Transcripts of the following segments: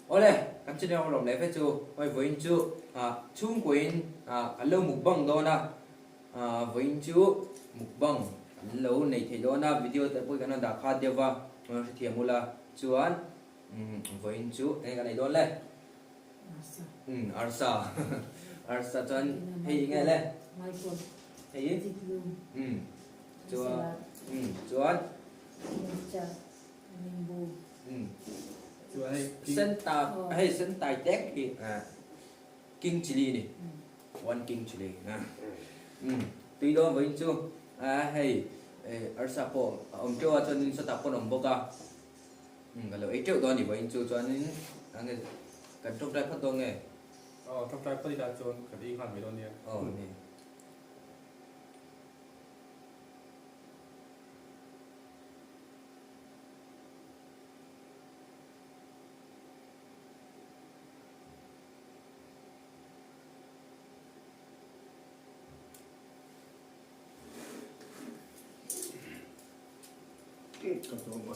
Ole, kan chini ang lom lefe chu, oi voin chu, chung koin, alo mukbang do na, voin chu, mukbang, alo nei thei do na, video ta poi kan da kha deva, ma si thiam mula, chuan, voin chu, nei kan nei don le, arsa, arsa chuan, hei ngai le, hei, chuan, chuan, sen ta hay sen tai tek thì king chili này one king chili tuy đó với chú hay ở sapo ông cho nên sẽ tập con ông boka cái lời triệu đó thì với chú cho nên anh cần trong trái phát đồ nghe trong trái phát đi ra cho cái đi hoàn mấy đôi nha nè Cảm ơn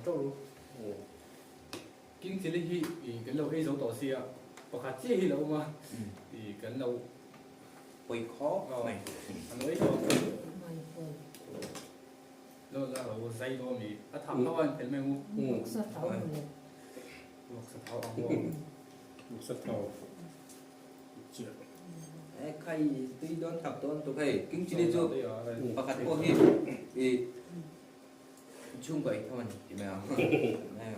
trâu kinh chỉ là hi cái lâu hay dấu tỏ xia hoặc là chế hi lâu mà thì cái lâu quay khó mày anh nói cho lâu ra là dây đó mi thằng nó anh thấy mày ngu Sắt thấu rồi. một sợi tháo ăn ngon một sợi tháo khay tuy đón thập tôn tụi hay king chili chú và cắt cô hi thì chung vậy thôi thì mèo này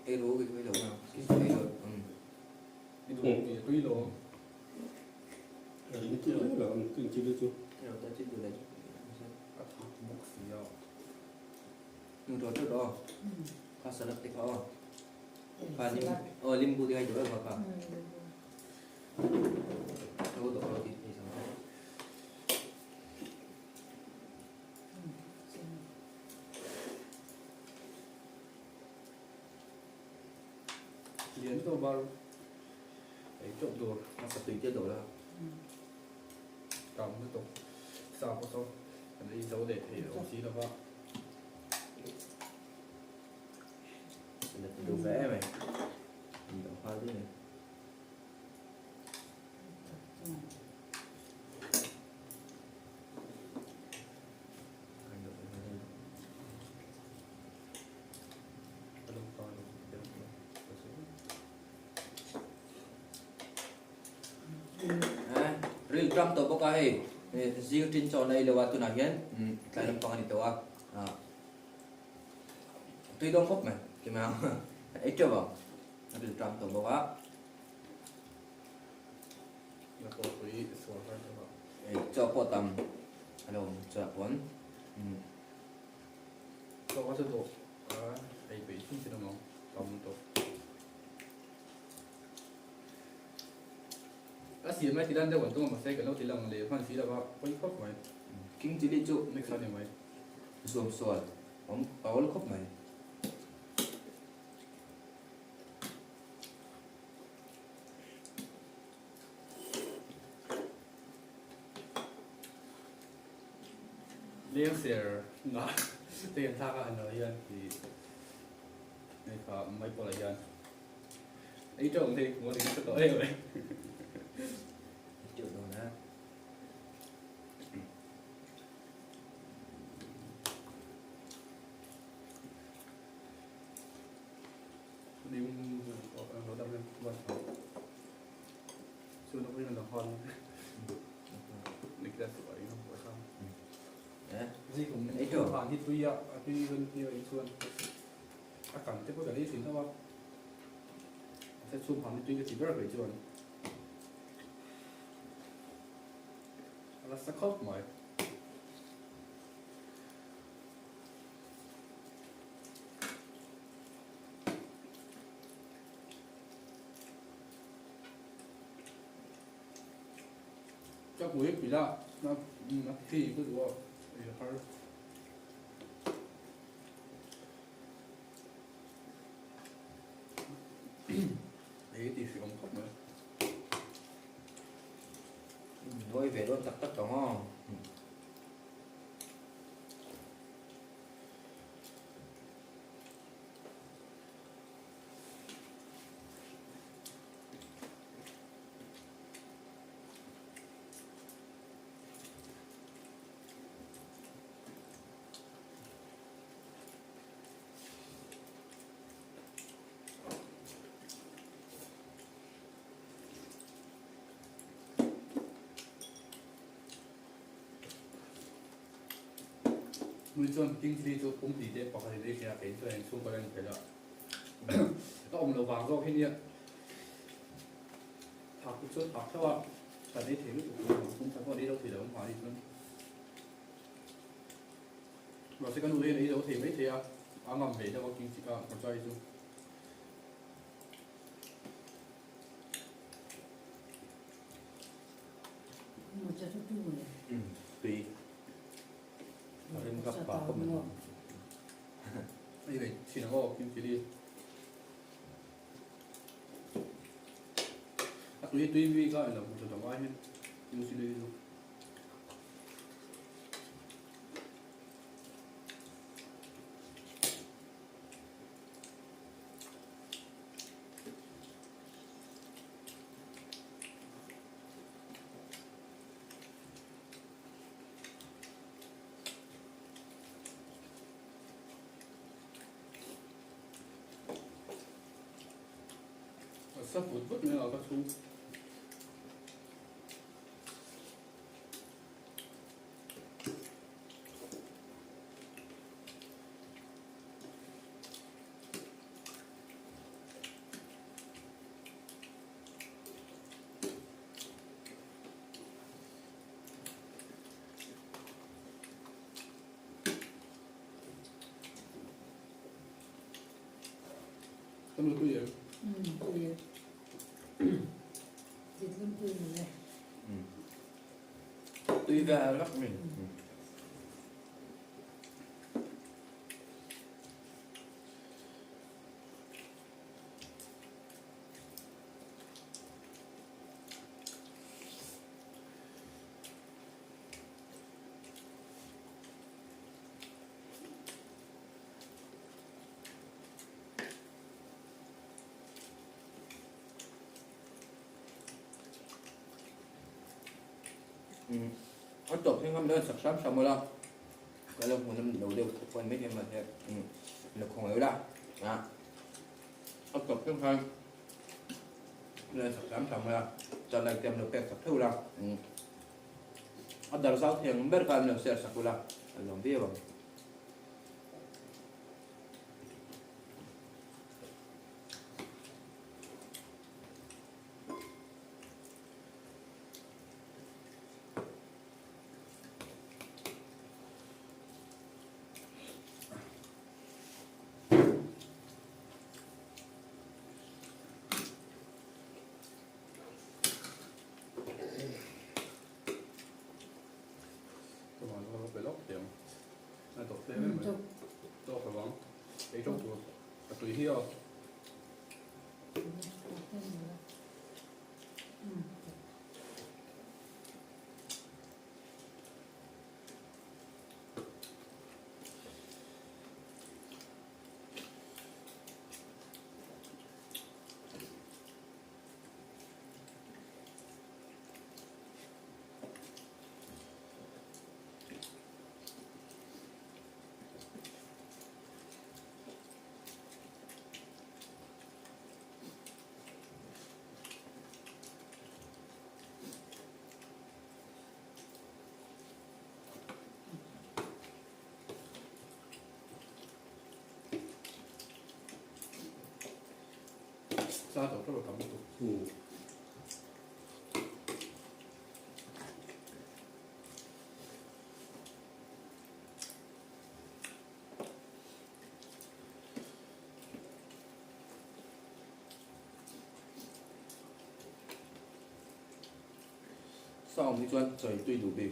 cái lúa cái lúa nào cái lúa cái đồ thì tuy đồ những cái đó là kinh chỉ được chưa? cái đầu ta chỉ từ đây một xí nào nhưng rồi trước đó có sản phẩm tích họ và lim bù thì hay rồi mà đâu đó thì sao liến đồ bao ấy trộn đồ nó sẽ tùy tiết độ là cầm cái tục sao có số anh đi dấu để thì ông chí là vợ đồ vẽ mày mình đọc hoa thế này riêng trong tổ bốc hay riêng trên trò này là tôi nói hiến cái làm con đi tổ tuy đông khóc mày thì mà ấy chưa vào riêng trong tổ bốc á là tổ quý số hai cho po tầm alo cho bốn cho có sự tổ ấy bị chung chỉ đồng cầm tổ xí mấy thì đang để vận động mà xe cái lâu thì lòng để phan xí là bao quay khóc mày kinh chỉ đi trụ next time mày zoom xoa ông bảo nó khóc mày liên share ngã tiền thang anh nói yên thì này cả mấy bộ lại yên ấy trông thì muốn đi cái tối rồi chịu rồi đó đi nó đâm lên vâng xưa nó bây giờ là hòn lịch ra sửa nó có sao gì cũng ấy chỗ hòn thì tuy hơn nhiều ấy xuân cảm thấy có cái lý xuyên thôi không sẽ xung hòn thì tuy cái chỉ rất là phải chuồn là sắc khóc mày cho cuối bị là nó thì cứ được hơi đấy thì phải không khóc nữa Ngồi về luôn tắc tắc đó ngon. nuôi chôn kinh phí cho cũng tỷ để bảo cái đấy thì là cái cho anh xuống cái này phải làก็อมระวังก็แค่นี้ถากชุดถากแค่ว่าแต่ในถึงผมทำพอดีเราถือแล้วผมหาอีกนึงเราsẽ có nuôi này đâu thì mấy thì à ngầm về đâu có kinh phí còn cho ai chứ một cho chút chút rồi Tùy. Lên gặp bà của mình. bây giờ chỉ là có kinh phí đi tuy vì cái là một trong ai hết nhưng xin đi luôn sắp phút bất nữa là các chú tâm lực tôi vậy tùy dịch lâm tùy này Tùy về lắc mình. Ở chụp thêm không đơn sạc sám xong rồi đó. Cái lúc mình đầu đều quên mấy cái mà thế. Lực không yếu đâu. Đó. Ở chụp thêm không đơn sạc sám xong rồi đó. Cho lại tìm được cái sạc thứ đâu. Ở đời sau thì không biết cái nào sẽ sạc đâu. Lòng biết rồi. tôi hỏi nó phải lóc tiền là tổ thế chụp mà tôi phải vắng cái trong của tùy hiêu ra tổ rất là cảm tục Sau một cái trời tùy đủ bề.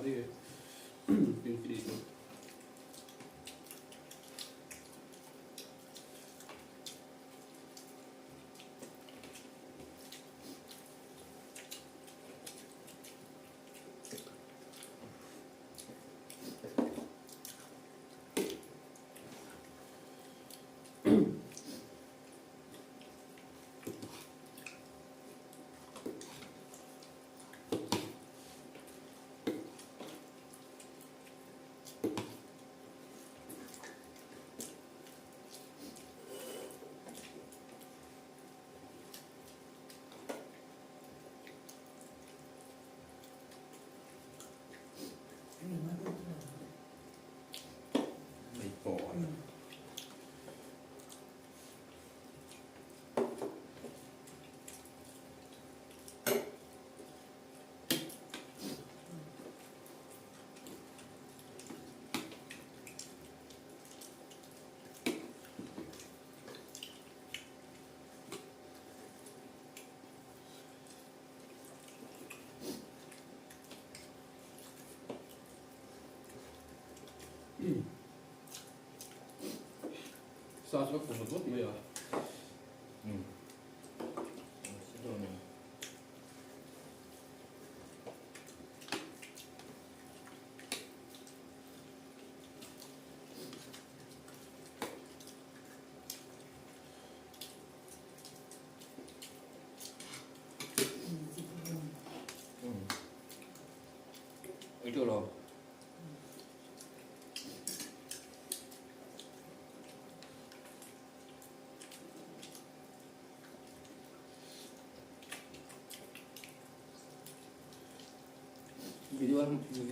ที่กินดีสุดไม่พอ ซอสก็ผมก็ไม่เหรอ อืมสุดยอดเลยอืมไอ้ตัวเรา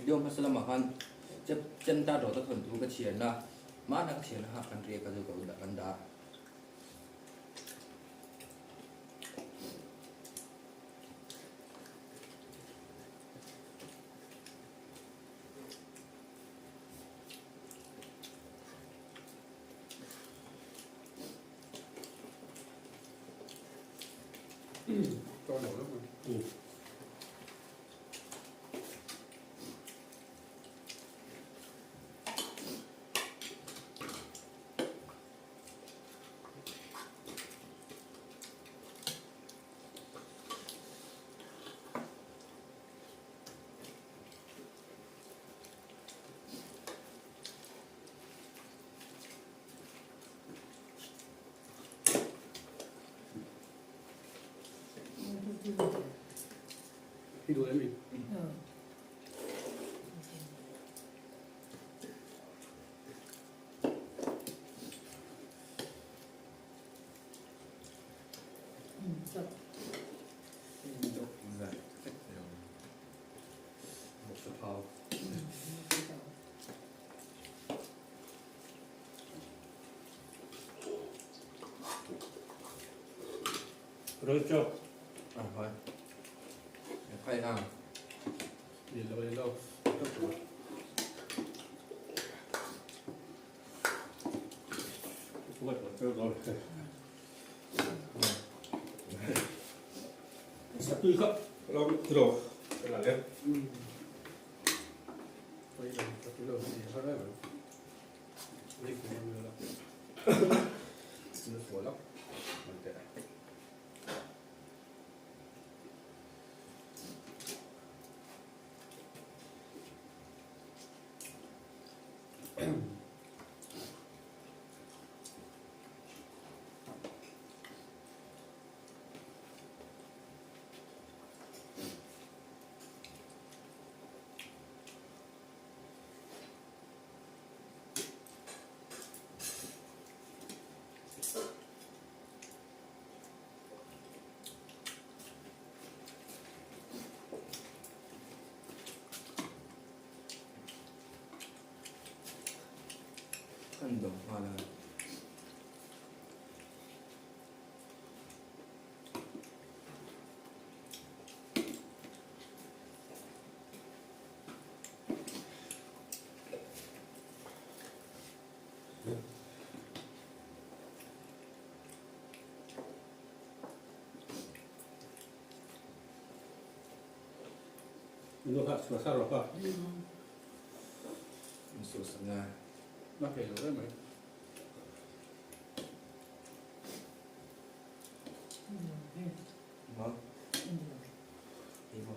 video masalah makan cinta dota tentu kecian lah mana kecian hak kan dia kalau kau udah kanda cho nổ lắm rồi đi đuổi em đi một số thau 그렇죠. à thôi khoai à đi đâu 그거 어쩌고. 싹두이가 그럼 들어. 들어갈래? bây giờ cái đầu gì hết đấy rồi đi cùng người là nó sủa lắm mình tệ cần đồng hoa là Nó thật là sao rồi không? Số sẵn ngà. Nó kể rồi đấy mấy. Ngon. Đi vô.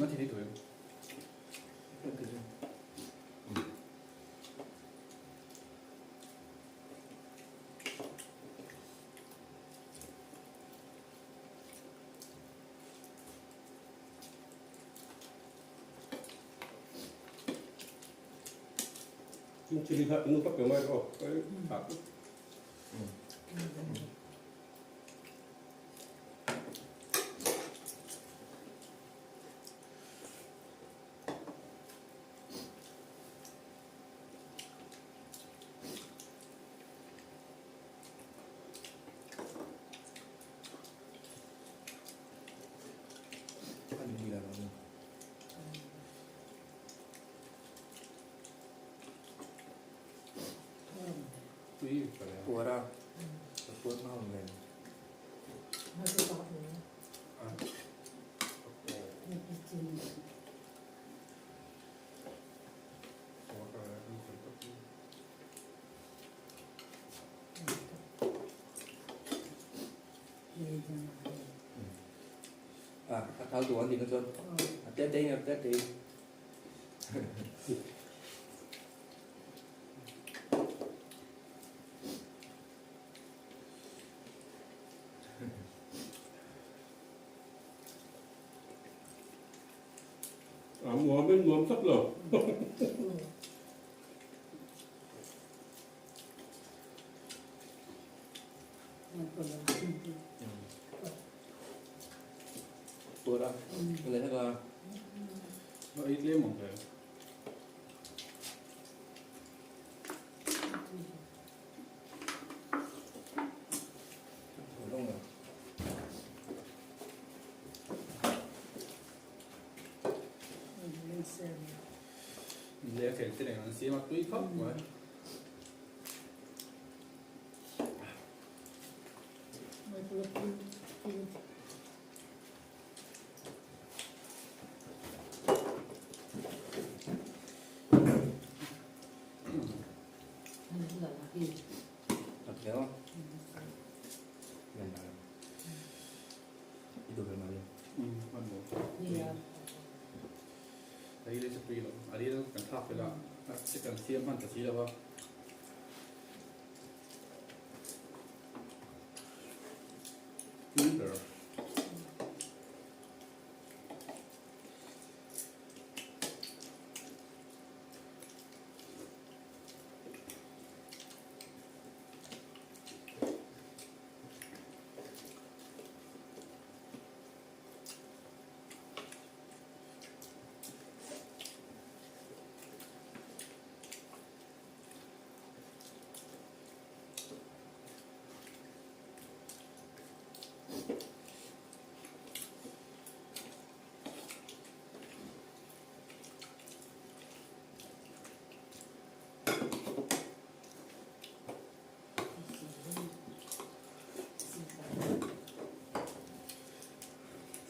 Nó thì thấy tuổi. Kim chili hạt nó bắt đầu mai rồi. Cái hạt. Ăn gì là ngon. Tuy phải là. Cua ra. Cua ngon này. Nó sẽ có được. À. Nó cái chim. Có cả đi phải tốt. Thì cho nó. À, thao tủ ăn gì nữa chưa? Tết đi, Tết đi. Mua bên mua sắp rồi. Cua ra. Cái này là Nó ít lên một cái. đúng rồi. Lên xem. Để kể cái này nó xí mà tuy khóc vậy. Nó vừa cũng là gì? Thật nhớ không? Gần nào. Đi đồ về mà đi.มันหมู Thì đấy đây sẽ tùy rồi. Ở đây nó cần thắpไปแล้วจะcầnเทียมมันจะชี้แล้วว่านี่เดี๋ยว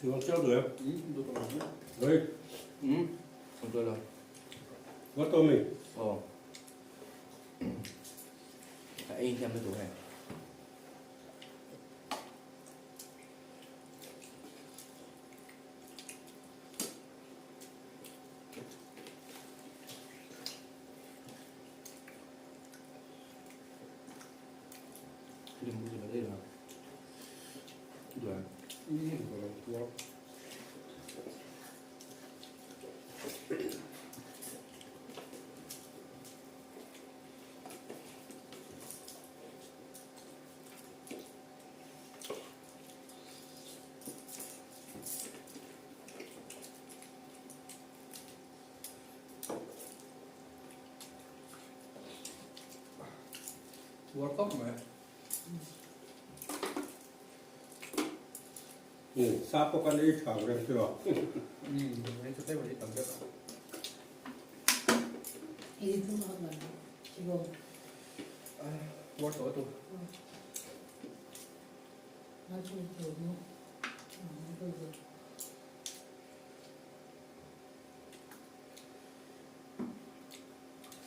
Thì con treo được. tôi còn Đây. Không tôi rồi. What to me? Ồ. Hãy xem cái tủ này. Đừng mua gì vào đây nào. Được. Rồi là tua. Tua tóc mà. Sao có con ấy chọn được chưa? Anh cho tay vào đi tầm cho cả. Thì không có lần chỉ gồm Tua tối tôi. nói chung là nó bây giờ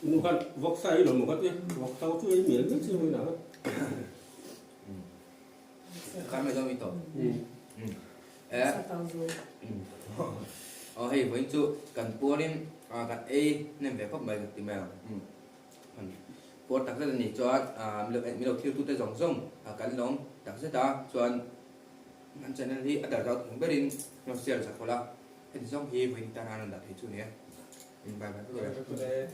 Nó kan vok sai rồi một cái vok sau chú ấy miễn biết chưa nào. Khám này do mình tổ. sao tao rồi Hay với chú cần bua lên cần A nên về pháp mày được tìm mèo. Bua tắc rất là nhỉ cho mình đầu tiêu tu tới dòng sông cần lông tắc rất ta cho anh chân nên đi ở đảo không biết đi nó xe là sao là thì dòng hi với ta đang đặt thì chú nhé. Bài bài rồi.